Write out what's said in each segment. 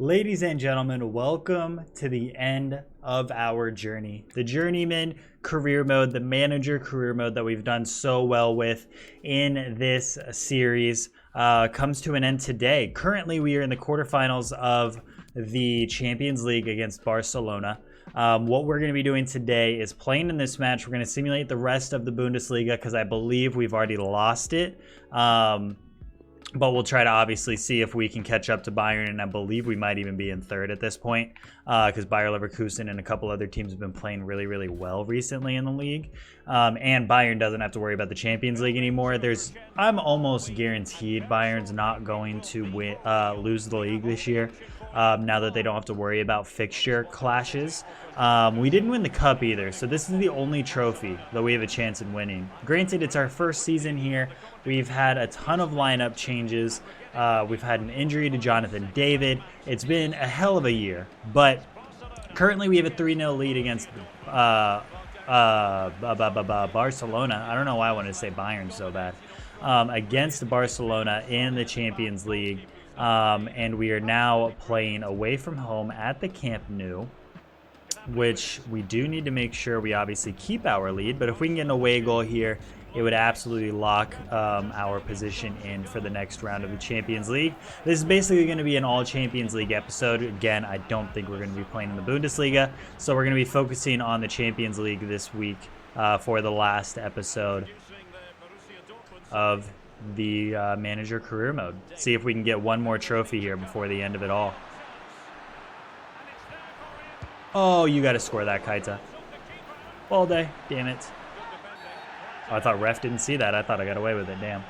Ladies and gentlemen, welcome to the end of our journey. The Journeyman career mode, the manager career mode that we've done so well with in this series comes to an end today. Currently, we are in the quarterfinals of the Champions League against Barcelona. What we're going to be doing today is playing in this match. We're going to simulate the rest of the Bundesliga because I believe we've already lost it. But we'll try to obviously see if we can catch up to Bayern, and I believe we might even be in third at this point because Bayer Leverkusen and a couple other teams have been playing really, really well recently in the league. And Bayern doesn't have to worry about the Champions League anymore. I'm almost guaranteed Bayern's not going to lose the league this year now that they don't have to worry about fixture clashes. We didn't win the cup either, so this is the only trophy that we have a chance in winning. Granted, it's our first season here. We've had a ton of lineup changes. We've had an injury to Jonathan David. It's been a hell of a year, but currently we have a 3-0 lead against Barcelona. I don't know why I wanted to say Bayern so bad. Against Barcelona in the Champions League. And we are now playing away from home at the Camp Nou, which we do need to make sure we obviously keep our lead. But if we can get an away goal here, it would absolutely lock our position in for the next round of the Champions League. This is basically going to be an all Champions League episode. Again, I don't think we're going to be playing in the Bundesliga, so we're going to be focusing on the Champions League this week for the last episode of the manager career mode. See if we can get one more trophy here before the end of it all. Oh, you got to score that, Kaita. All day. Damn it. Oh, I thought ref didn't see that. I thought I got away with it. Damn.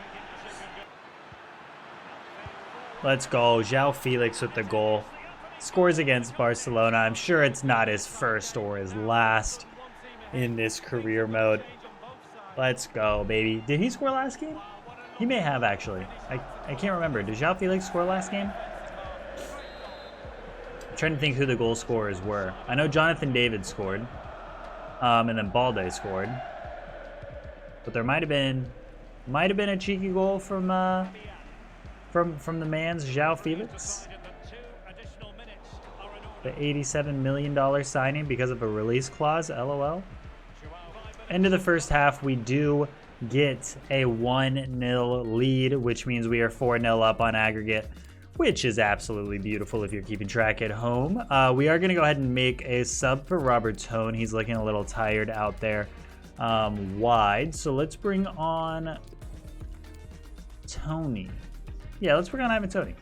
Let's go. João Felix with the goal. Scores against Barcelona. I'm sure it's not his first or his last in this career mode. Let's go, baby. Did he score last game? He may have, actually. I can't remember. Did João Felix score last game? I'm trying to think who the goal scorers were. I know Jonathan David scored. And then Balde scored. But there might have been a cheeky goal from the man's João Felix. The $87 million signing because of a release clause, LOL. End of the first half, we do get a 1-0 lead, which means we are 4-0 up on aggregate, which is absolutely beautiful if you're keeping track at home. We are going to go ahead and make a sub for Robert Tone. He's looking a little tired out there wide. So let's bring on Tony. Yeah, let's bring on Ivan Tony.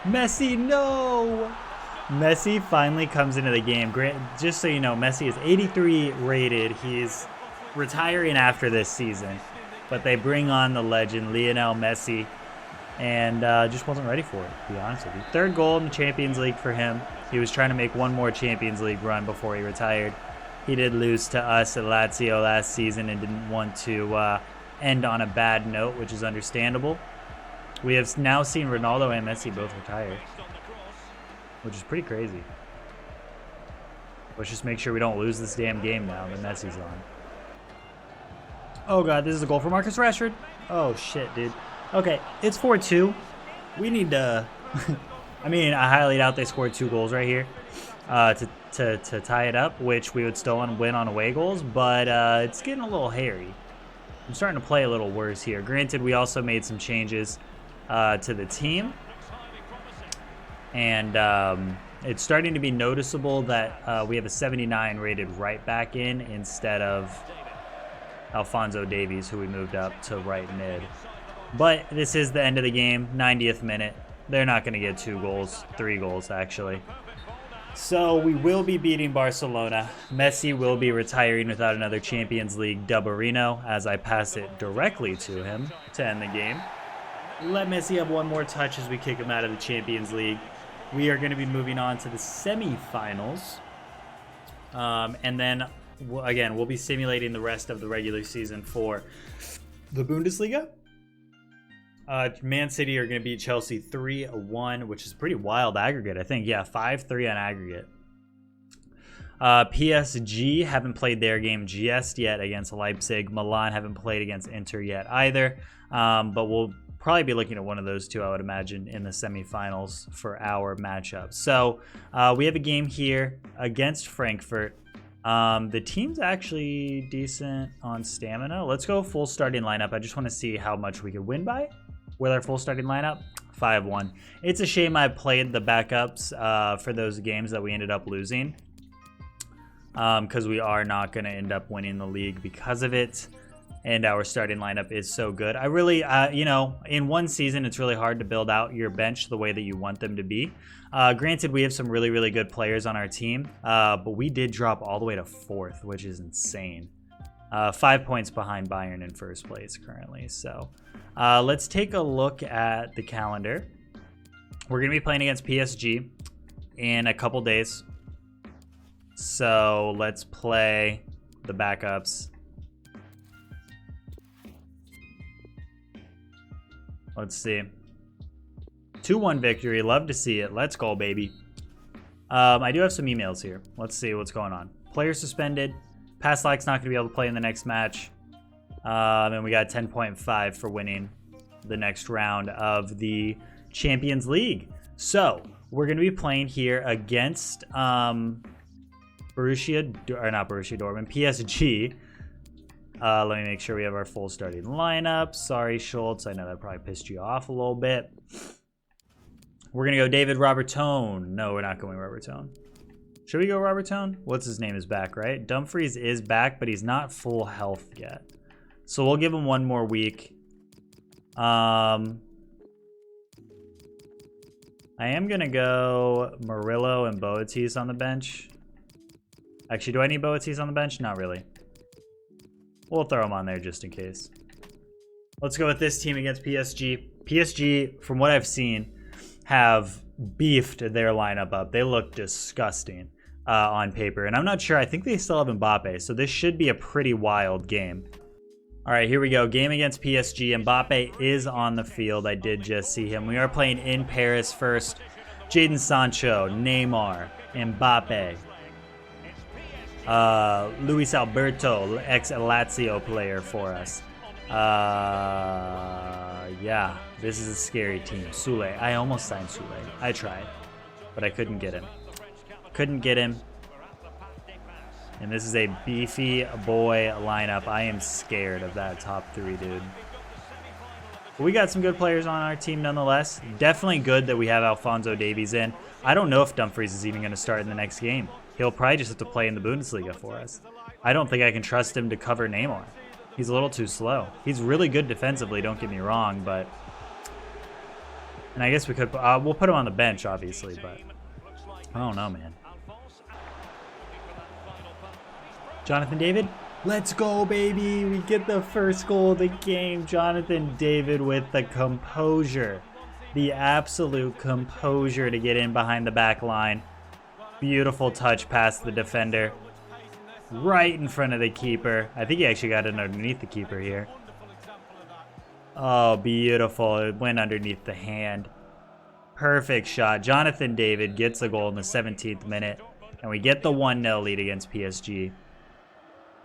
Messi, no! Messi finally comes into the game. Just so you know, Messi is 83 rated. He's retiring after this season, but they bring on the legend Lionel Messi, and just wasn't ready for it, to be honest with you. Third goal in the Champions League for him. He was trying to make one more Champions League run before he retired. He did lose to us at Lazio last season and didn't want to end on a bad note, which is understandable. We have now seen Ronaldo and Messi both retire, which is pretty crazy. Let's just make sure we don't lose this damn game now that Messi's on. Oh god, this is a goal for Marcus Rashford. Oh shit, dude. Okay, it's 4-2. We need to... I mean, I highly doubt they scored 2 goals right here to tie it up, which we would still win on away goals, but it's getting a little hairy. I'm starting to play a little worse here. Granted, we also made some changes to the team, and it's starting to be noticeable that we have a 79 rated right back in instead of Alphonso Davies, who we moved up to right mid. But this is the end of the game, 90th minute. They're not going to get 2 goals, 3 goals actually. So we will be beating Barcelona. Messi will be retiring without another Champions League double-rino as I pass it directly to him to end the game. Let Messi have one more touch as we kick him out of the Champions League. We are going to be moving on to the semifinals. And then, again, we'll be simulating the rest of the regular season for the Bundesliga. Man City are going to beat Chelsea 3-1, which is pretty wild aggregate, I think. Yeah, 5-3 on aggregate. PSG haven't played their game just yet against Leipzig. Milan haven't played against Inter yet either. But we'll probably be looking at one of those two, I would imagine, in the semifinals for our matchup. So we have a game here against Frankfurt. The team's actually decent on stamina. Let's go full starting lineup. I just want to see how much we could win by with our full starting lineup. 5-1. It's a shame I played the backups for those games that we ended up losing, because we are not going to end up winning the league because of it. And our starting lineup is so good. I really, you know, in one season, it's really hard to build out your bench the way that you want them to be. Granted, we have some really, really good players on our team, but we did drop all the way to 4th, which is insane. 5 points behind Bayern in first place currently. So let's take a look at the calendar. We're going to be playing against PSG in a couple days. So let's play the backups. Let's see. 2-1 victory. Love to see it. Let's go, baby. I do have some emails here. Let's see what's going on. Player suspended. Paslak's not going to be able to play in the next match. And we got 10.5 for winning the next round of the Champions League. So we're going to be playing here against PSG. Let me make sure we have our full starting lineup. Sorry, Schultz. I know that probably pissed you off a little bit. We're going to go David Robertone. No, we're not going Robertone. Should we go Robertone? What's his name is back, right? Dumfries is back, but he's not full health yet. So we'll give him one more week. I am going to go Murillo and Boetius on the bench. Actually, do I need Boetius on the bench? Not really. We'll throw him on there just in case. Let's go with this team against PSG. PSG, from what I've seen, have beefed their lineup up. They look disgusting on paper. And I'm not sure. I think they still have Mbappe. So this should be a pretty wild game. All right, here we go. Game against PSG. Mbappe is on the field. I did just see him. We are playing in Paris first. Jadon Sancho, Neymar, Mbappe. Luis Alberto, ex-Lazio player for us. Yeah, this is a scary team. Sule, I almost signed Sule. I tried, but I couldn't get him. Couldn't get him. And this is a beefy boy lineup. I am scared of that top 3, dude. But we got some good players on our team nonetheless. Definitely good that we have Alphonso Davies in. I don't know if Dumfries is even going to start in the next game. He'll probably just have to play in the Bundesliga for us. I don't think I can trust him to cover Neymar. He's a little too slow. He's really good defensively, don't get me wrong, but... And I guess we could... we'll put him on the bench, obviously, but... I don't know, man. Jonathan David? Let's go, baby! We get the first goal of the game. Jonathan David with the composure. The absolute composure to get in behind the back line. Beautiful touch past the defender. Right in front of the keeper. I think he actually got it underneath the keeper here. Oh, beautiful. It went underneath the hand. Perfect shot. Jonathan David gets a goal in the 17th minute. And we get the 1-0 lead against PSG.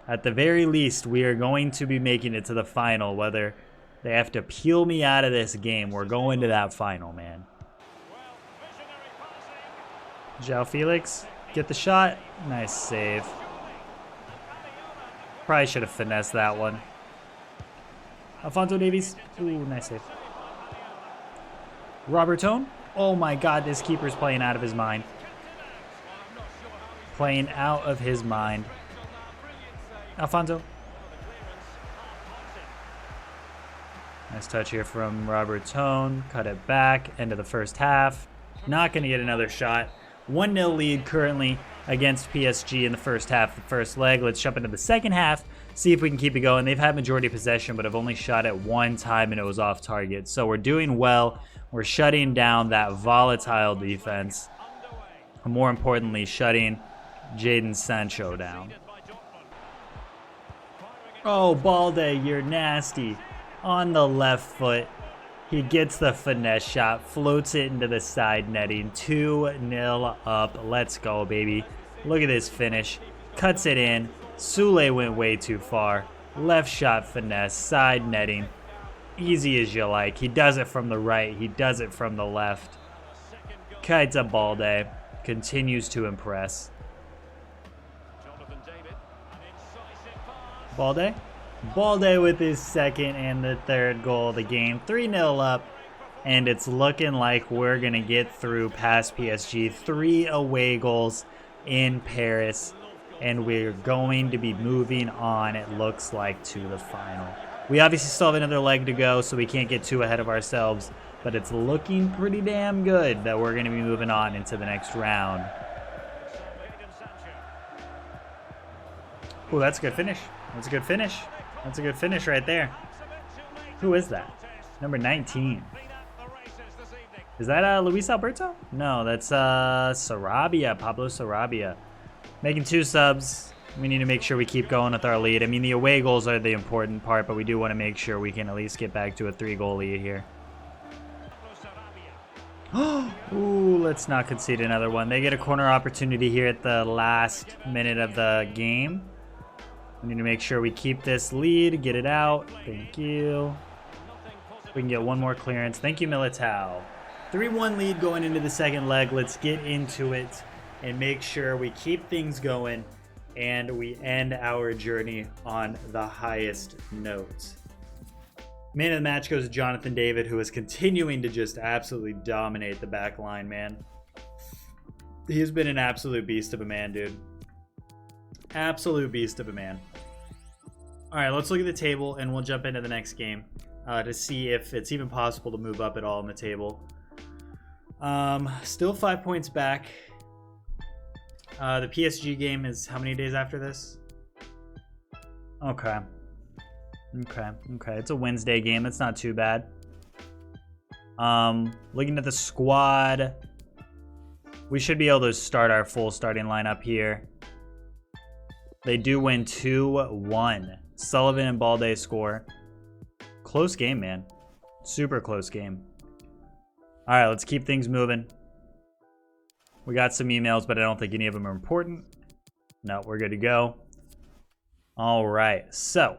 At the very least, we are going to be making it to the final. Whether they have to peel me out of this game, we're going to that final, man. João Felix, get the shot. Nice save. Probably should have finessed that one. Alphonso Davies. Ooh, nice save. Robertone. Oh my god, this keeper's playing out of his mind. Playing out of his mind. Alfonso. Nice touch here from Robertone. Cut it back. End of the first half. Not going to get another shot. 1-0 lead currently against PSG in the first half, the first leg. Let's jump into the second half, see if we can keep it going. They've had majority possession, but have only shot it one time, and it was off target. So we're doing well. We're shutting down that volatile defense. And more importantly, shutting Jadon Sancho down. Oh, Balde, you're nasty. On the left foot. He gets the finesse shot, floats it into the side netting. 2-0 up. Let's go, baby. Look at this finish. Cuts it in. Sule went way too far. Left shot finesse, side netting. Easy as you like. He does it from the right. He does it from the left. Kaita Balde continues to impress. Balde? Balde with his second and the third goal of the game. 3-0 up. And it's looking like we're going to get through past PSG. 3 away goals in Paris. And we're going to be moving on, it looks like, to the final. We obviously still have another leg to go, so we can't get too ahead of ourselves. But it's looking pretty damn good that we're going to be moving on into the next round. Oh, that's a good finish. That's a good finish. That's a good finish right there. Who is that? Number 19. Is that Luis Alberto? No, that's Sarabia, Pablo Sarabia. Making 2 subs. We need to make sure we keep going with our lead. I mean, the away goals are the important part, but we do want to make sure we can at least get back to a 3-goal lead here. Ooh, let's not concede another one. They get a corner opportunity here at the last minute of the game. We need to make sure we keep this lead, get it out. Thank you. We can get one more clearance. Thank you, Militao. 3-1 lead going into the second leg. Let's get into it and make sure we keep things going and we end our journey on the highest note. Man of the match goes to Jonathan David, who is continuing to just absolutely dominate the back line, man. He has been an absolute beast of a man, dude. Absolute beast of a man. All right, let's look at the table, and we'll jump into the next game to see if it's even possible to move up at all in the table. Still 5 points back. The PSG game is how many days after this? Okay. Okay. It's a Wednesday game. That's not too bad. Looking at the squad, we should be able to start our full starting lineup here. They do win 2-1. Sullivan and Balde score. Close game, man. Super close game. All right, let's keep things moving. We got some emails, but I don't think any of them are important. No, we're good to go. All right, so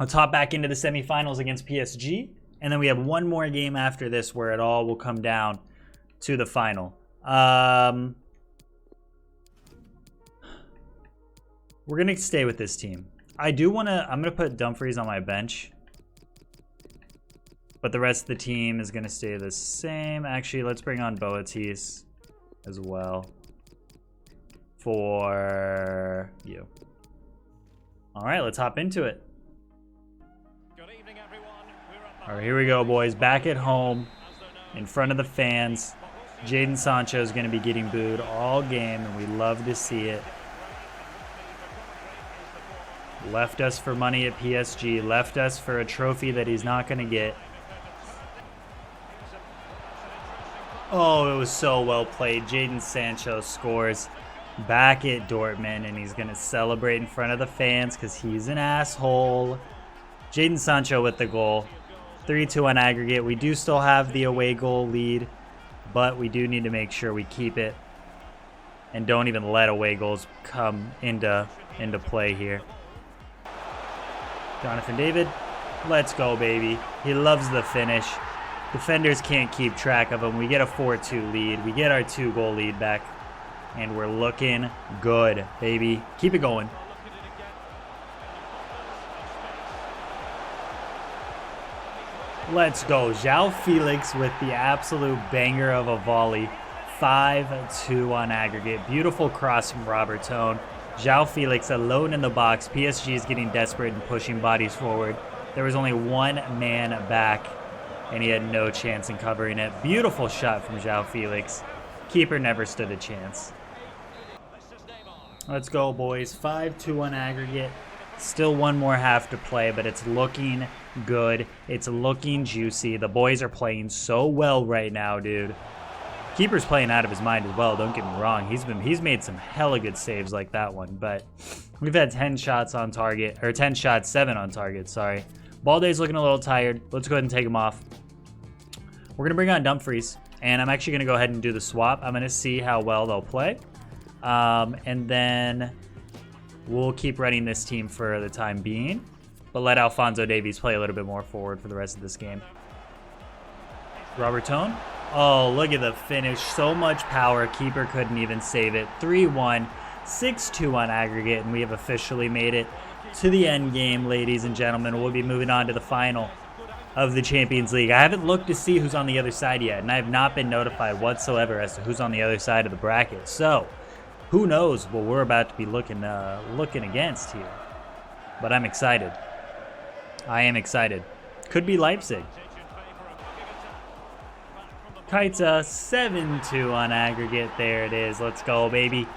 let's hop back into the semifinals against PSG. And then we have one more game after this where it all will come down to the final. We're going to stay with this team. I'm going to put Dumfries on my bench. But the rest of the team is going to stay the same. Actually, let's bring on Boatis as well for you. All right, let's hop into it. All right, here we go, boys. Back at home, in front of the fans. Jadon Sancho is going to be getting booed all game, and we love to see it. Left us for money at PSG. Left us for a trophy that he's not going to get. Oh, it was so well played. Jadon Sancho scores back at Dortmund, and he's going to celebrate in front of the fans because he's an asshole. Jadon Sancho with the goal. 3-2 on aggregate. We do still have the away goal lead, but we do need to make sure we keep it and don't even let away goals come into play here. Jonathan David, let's go, baby. He loves the finish. Defenders can't keep track of him. We get a 4-2 lead. We get our 2-goal lead back, and we're looking good, baby. Keep it going. Let's go. João Felix with the absolute banger of a volley. 5-2 on aggregate. Beautiful cross from Robert Tone. João Felix alone in the box. PSG is getting desperate and pushing bodies forward. There was only one man back, and he had no chance in covering it. Beautiful shot from João Felix. Keeper never stood a chance. Let's go, boys. 5-2 on aggregate. Still one more half to play, but it's looking good. It's looking juicy. The boys are playing so well right now, dude. Keeper's playing out of his mind as well, don't get me wrong. He's made some hella good saves like that one, but we've had 10 shots on target, or 10 shots, 7 on target, sorry. Balde's looking a little tired. Let's go ahead and take him off. We're going to bring on Dumfries, and I'm actually going to go ahead and do the swap. I'm going to see how well they'll play, and then we'll keep running this team for the time being. but let Alphonso Davies play a little bit more forward for the rest of this game. Robert Tone. Oh, look at the finish. So much power. Keeper couldn't even save it. 3-1, 6-2 on aggregate, and we have officially made it to the end game, ladies and gentlemen. We'll be moving on to the final of the Champions League. I haven't looked to see who's on the other side yet, and I have not been notified whatsoever as to who's on the other side of the bracket. So, who knows what we're about to be looking against here. But I'm excited. I am excited. Could be Leipzig. Kaita, 7-2 on aggregate. There it is. Let's go, baby.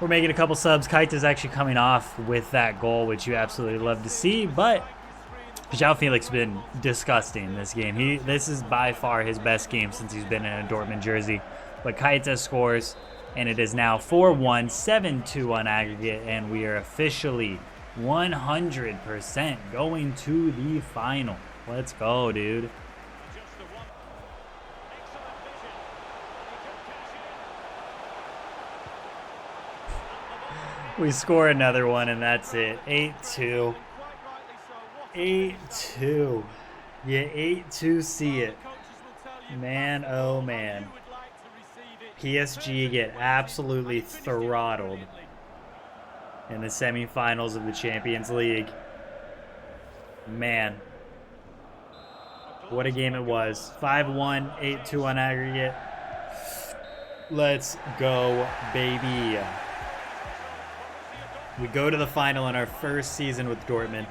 We're making a couple subs. Kaita's actually coming off with that goal, which you absolutely love to see. But João Felix has been disgusting this game. This is by far his best game since he's been in a Dortmund jersey. But Kaita scores, and it is now 4-1, 7-2 on aggregate, and we are officially 100% going to the final. Let's go, dude. We score another one, and that's it. 8-2. 8-2. You 8-2 see it. Man, oh man. PSG get absolutely throttled in the semifinals of the Champions League. Man. What a game it was. 5-1, 8-2 on aggregate. Let's go, baby. We go to the final in our first season with Dortmund.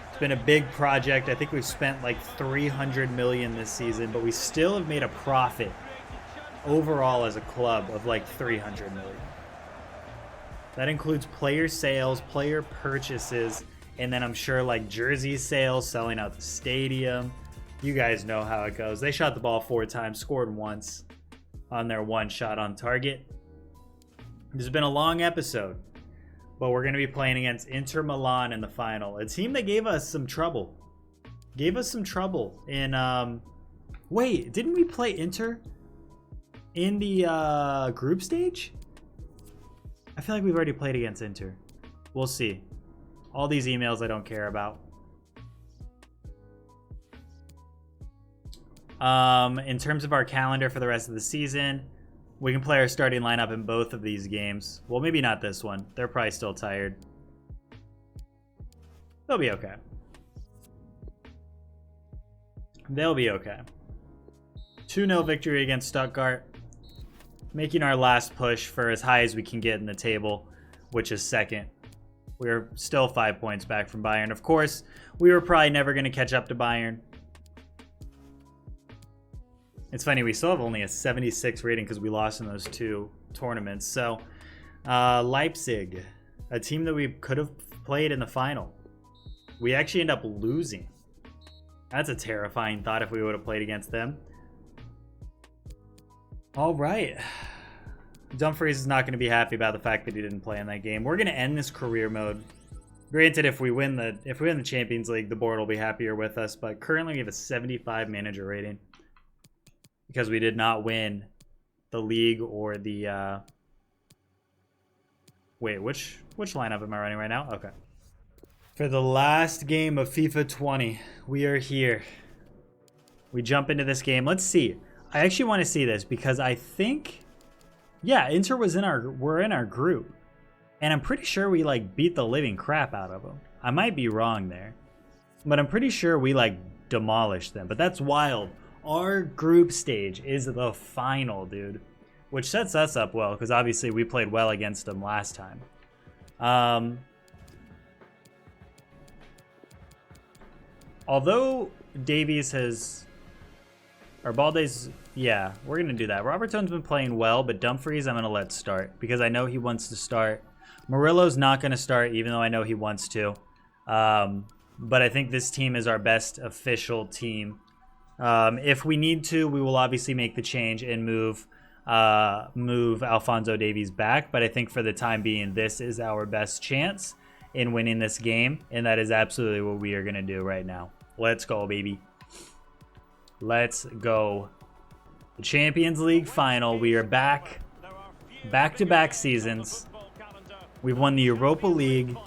It's been a big project. I think we've spent like 300 million this season, but we still have made a profit overall as a club of like 300 million. That includes player sales, player purchases, and then I'm sure like jersey sales, selling out the stadium. You guys know how it goes. They shot the ball 4 times, scored once on their one shot on target. This has been a long episode. But we're going to be playing against Inter Milan in the final. A team that gave us some trouble. Gave us some trouble in... Wait, didn't we play Inter in the group stage? I feel like we've already played against Inter. We'll see. All these emails I don't care about. In terms of our calendar for the rest of the season... We can play our starting lineup in both of these games. Well, maybe not this one. They're probably still tired. They'll be okay. They'll be okay. 2-0 victory against Stuttgart. Making our last push for as high as we can get in the table, which is second. We're still 5 points back from Bayern. Of course, we were probably never going to catch up to Bayern. It's funny, we still have only a 76 rating because we lost in those 2 tournaments. So, Leipzig, a team that we could have played in the final. We actually end up losing. That's a terrifying thought if we would have played against them. All right. Dumfries is not going to be happy about the fact that he didn't play in that game. We're going to end this career mode. Granted, if we win the Champions League, the board will be happier with us. But currently, we have a 75 manager rating. Because we did not win the league or the... Wait, which lineup am I running right now? Okay. For the last game of FIFA 20, we are here. We jump into this game. Let's see. I actually want to see this because I think... Yeah, Inter we're in our group. And I'm pretty sure we, like, beat the living crap out of them. I might be wrong there. But I'm pretty sure we, like, demolished them. But that's wild. Our group stage is the final, dude, which sets us up well because obviously we played well against them last time. Although Davies has, or Balde's, yeah, we're going to do that. Robertson's been playing well, but Dumfries I'm going to let start because I know he wants to start. Murillo's not going to start even though I know he wants to. But I think this team is our best official team. If we need to, we will obviously make the change and move Alphonso Davies back. But I think for the time being, this is our best chance in winning this game. And that is absolutely what we are going to do right now. Let's go, baby. Let's go. The Champions League final. We are back. Back-to-back seasons. We've won the Europa League.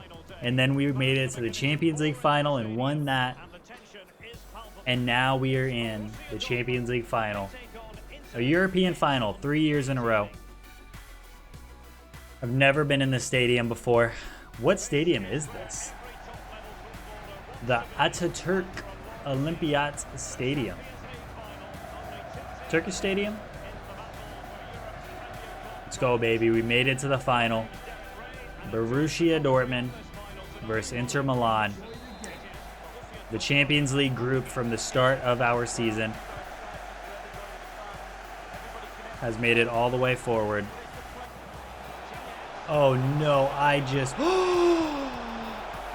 And then we made it to the Champions League final and won that. And now we are in the Champions League final. A European final, 3 years in a row. I've never been in this stadium before. What stadium is this? The Ataturk Olympiat Stadium. Turkish stadium? Let's go, baby. We made it to the final. Borussia Dortmund versus Inter Milan. The Champions League group from the start of our season has made it all the way forward. Oh no, I just...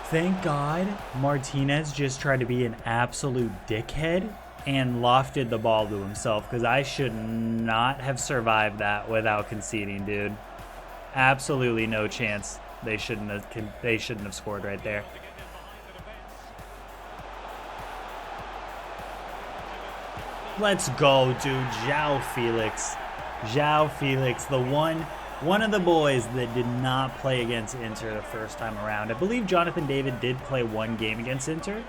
Thank God Martinez just tried to be an absolute dickhead and lofted the ball to himself, because I should not have survived that without conceding, dude. Absolutely no chance. They shouldn't have scored right there. Let's go, dude. João Felix. João Felix, the one of the boys that did not play against Inter the first time around. I believe Jonathan David did play one game against Inter,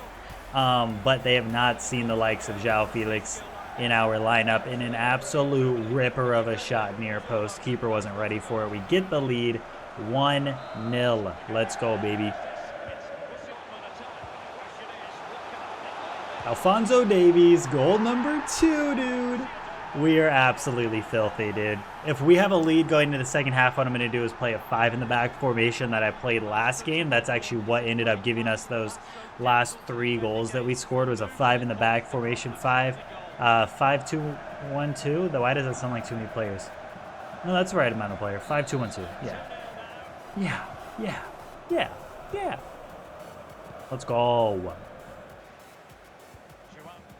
but they have not seen the likes of João Felix in our lineup. In an absolute ripper of a shot near post. Keeper wasn't ready for it. We get the lead, 1-0. Let's go, baby. Alphonso Davies, goal number 2, dude. We are absolutely filthy, dude. If we have a lead going into the second half, what I'm going to do is play a 5 in the back formation that I played last game. That's actually what ended up giving us those last 3 goals that we scored, was a 5 in the back formation. 5-2-1-2. Why does that sound like too many players? No, that's the right amount of players. 5-2-1-2. Yeah. Let's go.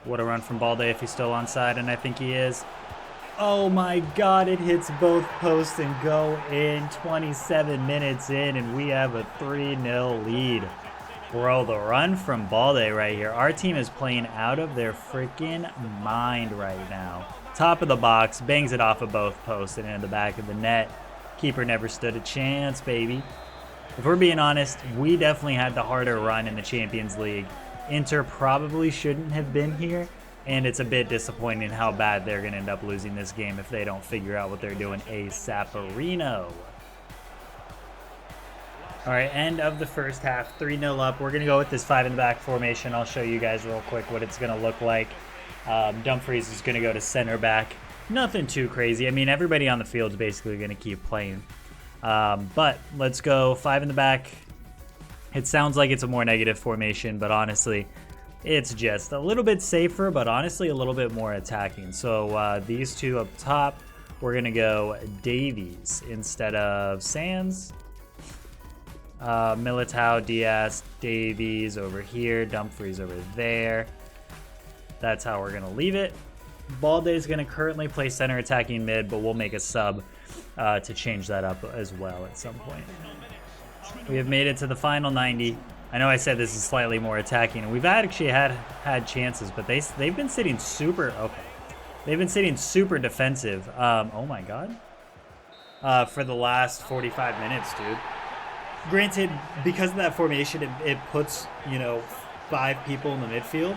What a run from Balde if he's still onside, and I think he is. Oh my God, it hits both posts and go in. 27 minutes in, and we have a 3-0 lead. Bro, the run from Balde right here. Our team is playing out of their freaking mind right now. Top of the box, bangs it off of both posts and into the back of the net. Keeper never stood a chance, baby. If we're being honest, we definitely had the harder run in the Champions League. Inter probably shouldn't have been here, and it's a bit disappointing how bad they're going to end up losing this game if they don't figure out what they're doing ASAParino. All right, end of the first half, 3-0 up. We're going to go with this 5 in the back formation. I'll show you guys real quick what it's going to look like. Dumfries is going to go to center back. Nothing too crazy. I mean, everybody on the field is basically going to keep playing. But let's go 5 in the back. It sounds like it's a more negative formation, but honestly, it's just a little bit safer, but honestly a little bit more attacking. So these two up top, we're going to go Davies instead of Sands. Militao, Diaz, Davies over here, Dumfries over there. That's how we're going to leave it. Balde is going to currently play center attacking mid, but we'll make a sub to change that up as well at some point. We have made it to the final 90. I know I said this is slightly more attacking, and we've actually had chances, but they've been sitting super okay. They've been sitting super defensive. Oh my God. For the last 45 minutes, dude. Granted, because of that formation, it puts, 5 people in the midfield.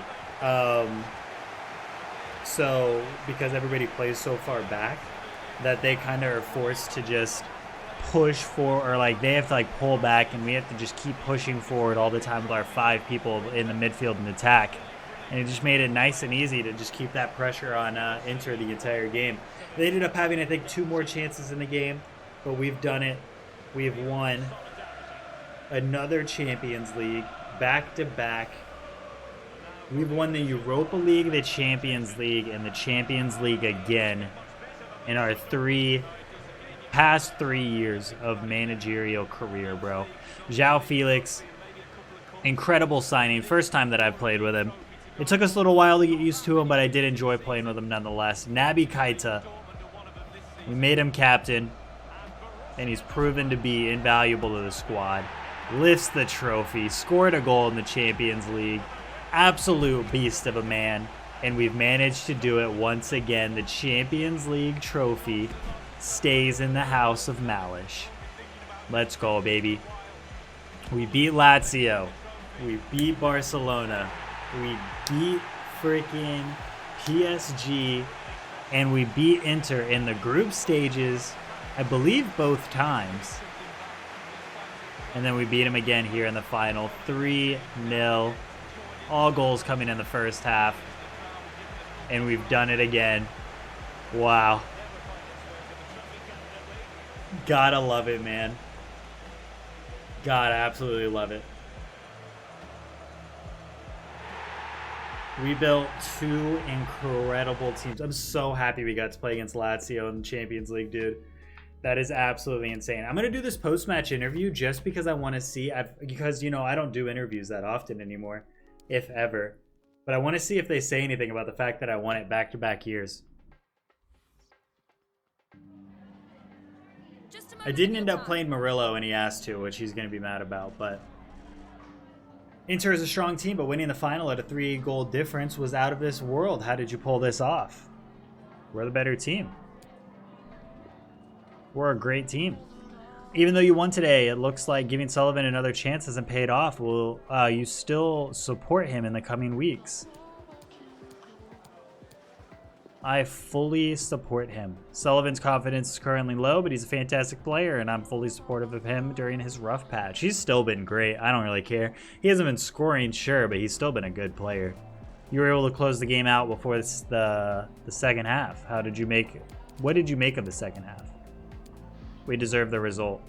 So because everybody plays so far back, that they kind of are forced to just push for, or like they have to like pull back, and we have to just keep pushing forward all the time with our 5 people in the midfield and attack. And it just made it nice and easy to just keep that pressure on Inter the entire game. They ended up having, I think, 2 more chances in the game, but we've done it. We've won another Champions League back-to-back. We've won the Europa League, the Champions League, and the Champions League again in our past 3 years of managerial career, bro. João Felix, incredible signing. First time that I've played with him. It took us a little while to get used to him, but I did enjoy playing with him nonetheless. Naby Keita, we made him captain, and he's proven to be invaluable to the squad. Lifts the trophy, scored a goal in the Champions League. Absolute beast of a man, and we've managed to do it once again. The Champions League trophy stays in the house of Malish. Let's go, baby. We beat Lazio. We beat Barcelona. We beat freaking PSG. And we beat Inter in the group stages, I believe both times. And then we beat him again here in the final. 3-0. All goals coming in the first half. And we've done it again. Wow. Gotta love it, man. Gotta absolutely love it. We built two incredible teams. I'm so happy we got to play against Lazio in the Champions League, dude. That is absolutely insane. I'm going to do this post-match interview just because I want to see, because, you know, I don't do interviews that often anymore, if ever. But I want to see if they say anything about the fact that I won it back-to-back years. I didn't end up playing Murillo and he asked to, which he's going to be mad about, but Inter is a strong team, but winning the final at a 3-goal difference was out of this world. How did you pull this off? We're the better team. We're a great team. Even though you won today, it looks like giving Sullivan another chance hasn't paid off. Will you still support him in the coming weeks? I fully support him. Sullivan's confidence is currently low, but he's a fantastic player, and I'm fully supportive of him during his rough patch. He's still been great. I don't really care. He hasn't been scoring, sure, but he's still been a good player. You were able to close the game out before the second half. What did you make of the second half? We deserve the result.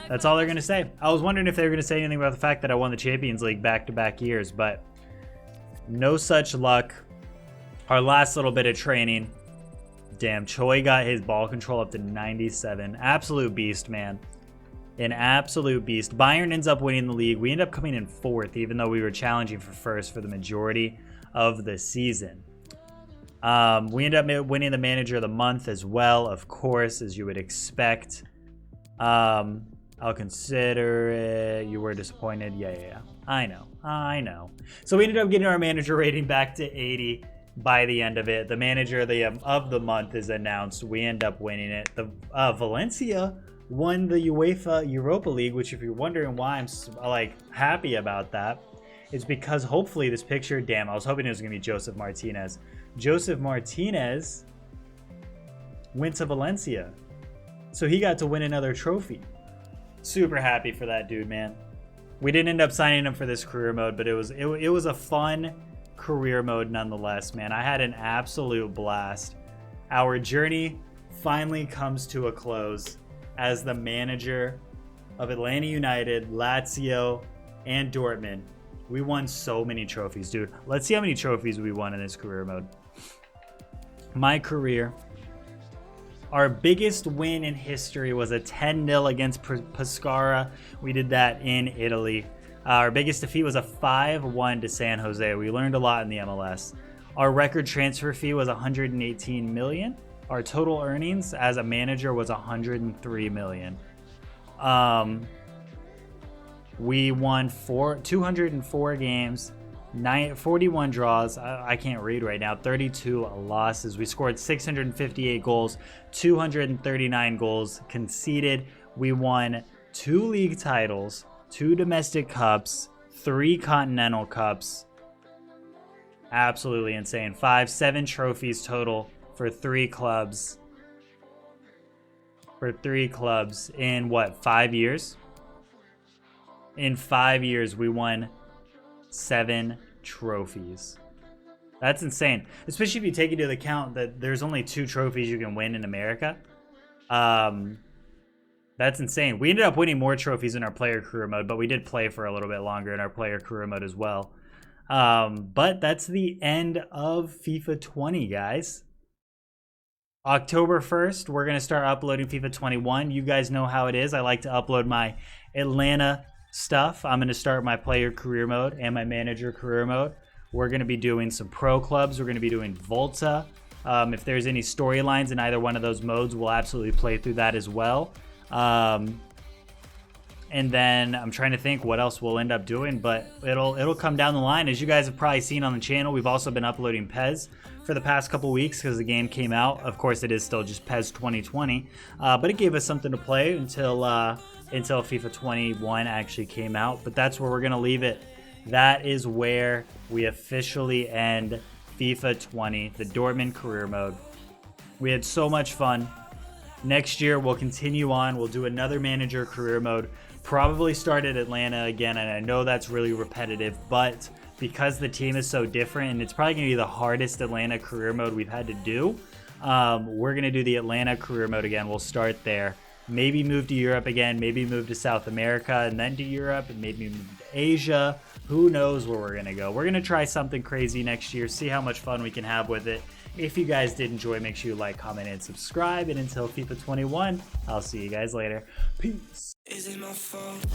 That's all they're going to say. I was wondering if they were going to say anything about the fact that I won the Champions League back-to-back years, but no such luck. Our last little bit of training. Damn, Choi got his ball control up to 97. Absolute beast, man. An absolute beast. Bayern ends up winning the league. We end up coming in 4th, even though we were challenging for 1st for the majority of the season. We end up winning the manager of the month as well, of course, as you would expect. I'll consider it. You were disappointed. Yeah. I know. So we ended up getting our manager rating back to 80 by the end of it. The manager of the month is announced. We end up winning it. The Valencia won the UEFA Europa League, which if you're wondering why I'm like happy about that, it's because hopefully this picture, damn, I was hoping it was going to be Joseph Martinez. Joseph Martinez went to Valencia, so he got to win another trophy. Super happy for that dude, man. We didn't end up signing him for this career mode, but it was a fun career mode nonetheless, man. I had an absolute blast. Our journey finally comes to a close as the manager of Atlanta United, Lazio, and Dortmund. We won so many trophies, dude. Let's see how many trophies we won in this career mode. My career. Our biggest win in history was a 10-0 against Pescara. We did that in Italy. Our biggest defeat was a 5-1 to San Jose. We learned a lot in the MLS. Our record transfer fee was $118 million. Our total earnings as a manager was $103 million. We won 204 games, 41 draws. I can't read right now. 32 losses. We scored 658 goals, 239 goals conceded. We won 2 league titles, 2 domestic cups, 3 continental cups. Absolutely insane. 7 trophies total for 3 clubs. In what, 5 years? In 5 years, we won 7 trophies. That's insane. Especially if you take into account that there's only 2 trophies you can win in America. That's insane. We ended up winning more trophies in our player career mode, but we did play for a little bit longer in our player career mode as well. But that's the end of FIFA 20, guys. October 1st, we're going to start uploading FIFA 21. You guys know how it is. I like to upload my Atlanta stuff. I'm going to start my player career mode and my manager career mode. We're going to be doing some pro clubs. We're going to be doing Volta. If there's any storylines in either one of those modes, we'll absolutely play through that as well. And then I'm trying to think what else we'll end up doing, but it'll come down the line. As you guys have probably seen on the channel, we've also been uploading PES for the past couple weeks because the game came out. Of course, it is still just PES 2020, but it gave us something to play until until FIFA 21 actually came out, but that's where we're going to leave it. That is where we officially end FIFA 20, the Dortmund career mode. We had so much fun. Next year, we'll continue on. We'll do another manager career mode, probably start at Atlanta again, and I know that's really repetitive, but because the team is so different, and it's probably going to be the hardest Atlanta career mode we've had to do, we're going to do the Atlanta career mode again. We'll start there. Maybe move to Europe again, maybe move to South America and then to Europe, and maybe move to Asia. Who knows where we're going to go. We're going to try something crazy next year, see how much fun we can have with it. If you guys did enjoy, make sure you like, comment, and subscribe. And until FIFA 21, I'll see you guys later. Peace. Is it my fault?